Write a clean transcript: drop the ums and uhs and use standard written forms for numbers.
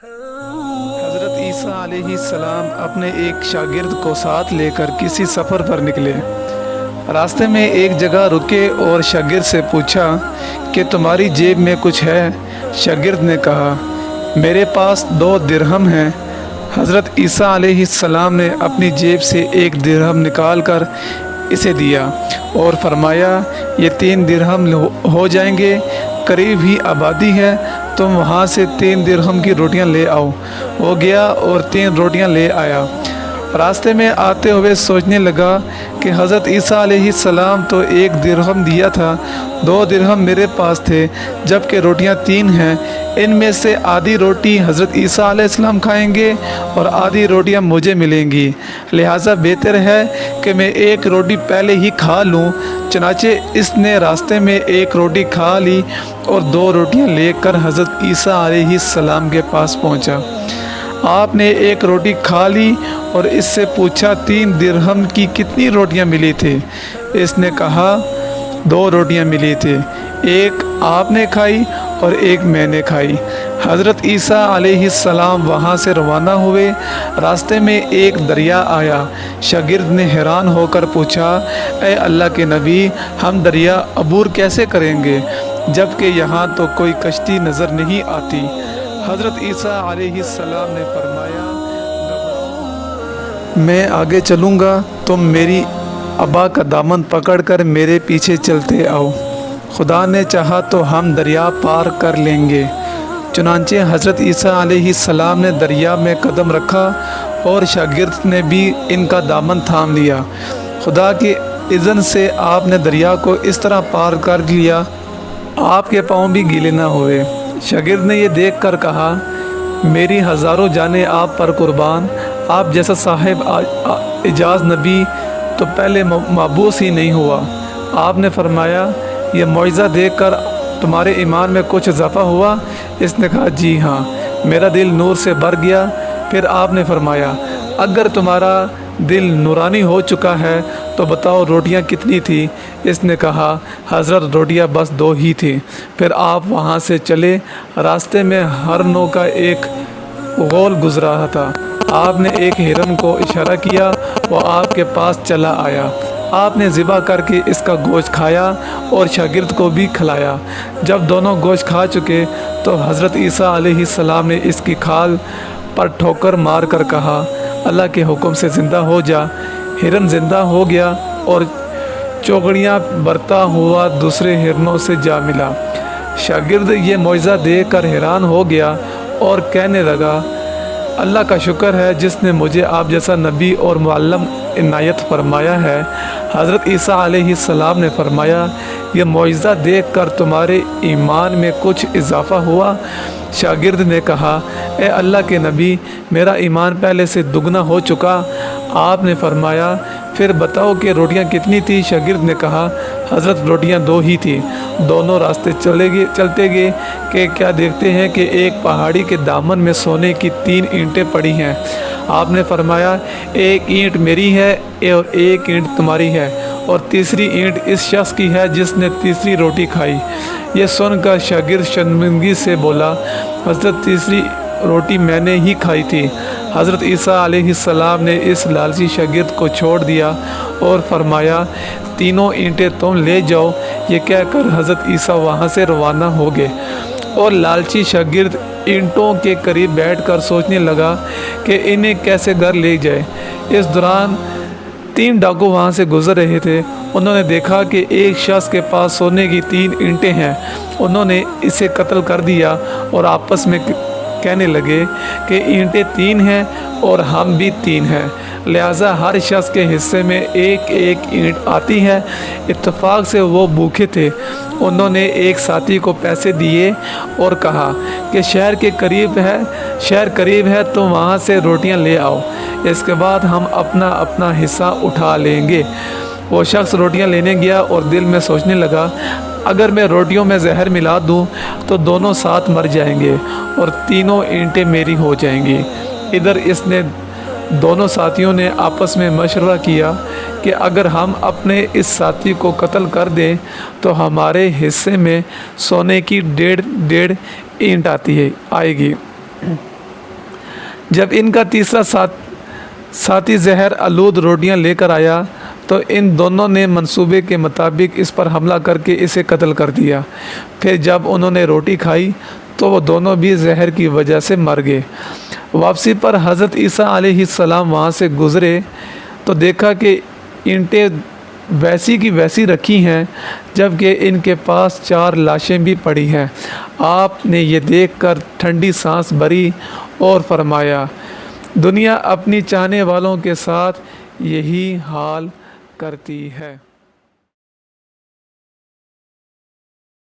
حضرت عیسیٰ علیہ السلام اپنے ایک شاگرد کو ساتھ لے کر کسی سفر پر نکلے۔ راستے میں ایک جگہ رکے اور شاگرد سے پوچھا کہ تمہاری جیب میں کچھ ہے؟ شاگرد نے کہا میرے پاس 2 درہم ہیں۔ حضرت عیسیٰ علیہ السلام نے اپنی جیب سے 1 درہم نکال کر اسے دیا اور فرمایا یہ 3 درہم ہو جائیں گے، قریب ہی آبادی ہے، تم وہاں سے 3 درہم کی روٹیاں لے آؤ۔ وہ گیا اور 3 روٹیاں لے آیا۔ راستے میں آتے ہوئے سوچنے لگا کہ حضرت عیسیٰ علیہ السلام تو 1 درہم دیا تھا، 2 درہم میرے پاس تھے، جبکہ روٹیاں 3 ہیں۔ ان میں سے آدھی روٹی حضرت عیسیٰ علیہ السلام کھائیں گے اور آدھی روٹیاں مجھے ملیں گی، لہٰذا بہتر ہے کہ میں 1 روٹی پہلے ہی کھا لوں۔ چنانچہ اس نے راستے میں 1 روٹی کھا لی اور 2 روٹیاں لے کر حضرت عیسیٰ علیہ السلام کے پاس پہنچا۔ آپ نے 1 روٹی کھا لی اور اس سے پوچھا 3 درہم کی کتنی روٹیاں ملی تھی؟ اس نے کہا 2 روٹیاں ملی تھی، 1 آپ نے کھائی اور 1 میں نے کھائی۔ حضرت عیسیٰ علیہ السلام وہاں سے روانہ ہوئے۔ راستے میں ایک دریا آیا۔ شاگرد نے حیران ہو کر پوچھا اے اللہ کے نبی، ہم دریا عبور کیسے کریں گے جبکہ یہاں تو کوئی کشتی نظر نہیں آتی؟ حضرت عیسیٰ علیہ السلام نے فرمایا میں آگے چلوں گا، تم میری ابا کا دامن پکڑ کر میرے پیچھے چلتے آؤ، خدا نے چاہا تو ہم دریا پار کر لیں گے۔ چنانچہ حضرت عیسیٰ علیہ السلام نے دریا میں قدم رکھا اور شاگرد نے بھی ان کا دامن تھام لیا۔ خدا کی اذن سے آپ نے دریا کو اس طرح پار کر لیا آپ کے پاؤں بھی گیلے نہ ہوئے۔ شاگرد نے یہ دیکھ کر کہا میری ہزاروں جانیں آپ پر قربان، آپ جیسا صاحب اعجاز نبی تو پہلے مبعوث ہی نہیں ہوا۔ آپ نے فرمایا یہ معجزہ دیکھ کر تمہارے ایمان میں کچھ اضافہ ہوا؟ اس نے کہا جی ہاں، میرا دل نور سے بھر گیا۔ پھر آپ نے فرمایا اگر تمہارا دل نورانی ہو چکا ہے تو بتاؤ روٹیاں کتنی تھی؟ اس نے کہا حضرت روٹیاں بس 2 ہی تھیں۔ پھر آپ وہاں سے چلے۔ راستے میں ہرنوں کا ایک غول گزرا تھا۔ آپ نے ایک ہرن کو اشارہ کیا، وہ آپ کے پاس چلا آیا۔ آپ نے ذبح کر کے اس کا گوشت کھایا اور شاگرد کو بھی کھلایا۔ جب دونوں گوشت کھا چکے تو حضرت عیسیٰ علیہ السلام نے اس کی کھال پر ٹھوکر مار کر کہا اللہ کے حکم سے زندہ ہو جا۔ ہرن زندہ ہو گیا اور چوگڑیاں برتا ہوا دوسرے ہرنوں سے جا ملا۔ شاگرد یہ معجزہ دیکھ کر حیران ہو گیا اور کہنے لگا اللہ کا شکر ہے جس نے مجھے آپ جیسا نبی اور معلم عنایت فرمایا ہے۔ حضرت عیسیٰ علیہ السلام نے فرمایا یہ معجزہ دیکھ کر تمہارے ایمان میں کچھ اضافہ ہوا؟ شاگرد نے کہا اے اللہ کے نبی، میرا ایمان پہلے سے دگنا ہو چکا۔ آپ نے فرمایا پھر بتاؤ کہ روٹیاں کتنی تھی؟ شاگرد نے کہا حضرت روٹیاں 2 ہی تھیں۔ دونوں راستے چلتے گئے کہ کیا دیکھتے ہیں کہ ایک پہاڑی کے دامن میں سونے کی 3 اینٹیں پڑی ہیں۔ آپ نے فرمایا 1 اینٹ میری ہے اور 1 اینٹ تمہاری ہے اور تیسری اینٹ اس شخص کی ہے جس نے تیسری روٹی کھائی۔ یہ سن کر شاگرد شرمندگی سے بولا حضرت تیسری روٹی میں نے ہی کھائی تھی۔ حضرت عیسیٰ علیہ السلام نے اس لالچی شاگرد کو چھوڑ دیا اور فرمایا 3 اینٹیں تم لے جاؤ۔ یہ کہہ کر حضرت عیسیٰ وہاں سے روانہ ہو گئے اور لالچی شاگرد اینٹوں کے قریب بیٹھ کر سوچنے لگا کہ انہیں کیسے گھر لے جائے۔ اس دوران 3 ڈاکو وہاں سے گزر رہے تھے۔ انہوں نے دیکھا کہ ایک شخص کے پاس سونے کی 3 اینٹیں ہیں۔ انہوں نے اسے قتل کر دیا اور آپس میں کہنے لگے کہ اینٹیں 3 ہیں اور ہم بھی 3 ہیں، لہٰذا ہر شخص کے حصے میں 1 اینٹ آتی ہے۔ اتفاق سے وہ بھوکے تھے۔ انہوں نے ایک ساتھی کو پیسے دیے اور کہا کہ شہر قریب ہے تو وہاں سے روٹیاں لے آؤ، اس کے بعد ہم اپنا اپنا حصہ اٹھا لیں گے۔ وہ شخص روٹیاں لینے گیا اور دل میں سوچنے لگا اگر میں روٹیوں میں زہر ملا دوں تو دونوں ساتھ مر جائیں گے اور 3 اینٹیں میری ہو جائیں گی۔ ادھر اس نے دونوں ساتھیوں نے آپس میں مشورہ کیا کہ اگر ہم اپنے اس ساتھی کو قتل کر دیں تو ہمارے حصے میں سونے کی 1.5 اینٹ آئے گی۔ جب ان کا تیسرا ساتھی زہر آلود روٹیاں لے کر آیا تو ان دونوں نے منصوبے کے مطابق اس پر حملہ کر کے اسے قتل کر دیا۔ پھر جب انہوں نے روٹی کھائی تو وہ دونوں بھی زہر کی وجہ سے مر گئے۔ واپسی پر حضرت عیسیٰ علیہ السلام وہاں سے گزرے تو دیکھا کہ اینٹیں ویسی کی ویسی رکھی ہیں، جبکہ ان کے پاس 4 لاشیں بھی پڑی ہیں۔ آپ نے یہ دیکھ کر ٹھنڈی سانس بھری اور فرمایا، دنیا اپنی چاہنے والوں کے ساتھ یہی حال کرتی ہے۔